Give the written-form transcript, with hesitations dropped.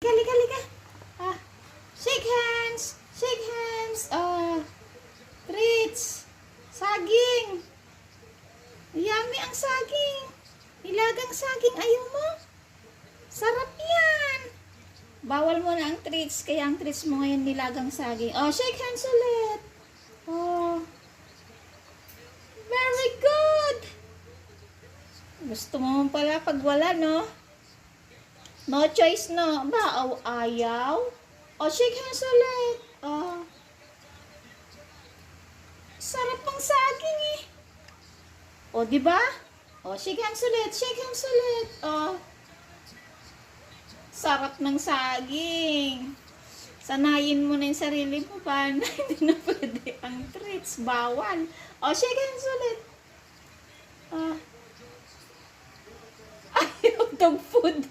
Halika, halika. Ah, shake hands. Shake hands. Treats. Saging. Yummy ang saging. Nilagang saging. Ayaw mo? Sarap yan. Bawal mo na ang treats. Kaya ang treats mo ngayon nilagang saging. Oh, shake hands ulit. Oh. Very good. Gusto mo pala pag wala, no? No choice, no? Ba, ayaw? O, shake hands ulit. Oh. Sarap ng saging eh. O, di ba? O, shake hands ulit. Shake hands ulit. Oh. Sarap ng saging. Sanayin mo na yung sarili mo pa na hindi na pwede ang treats. Bawal. O, shake hands ulit. Ayaw dog food.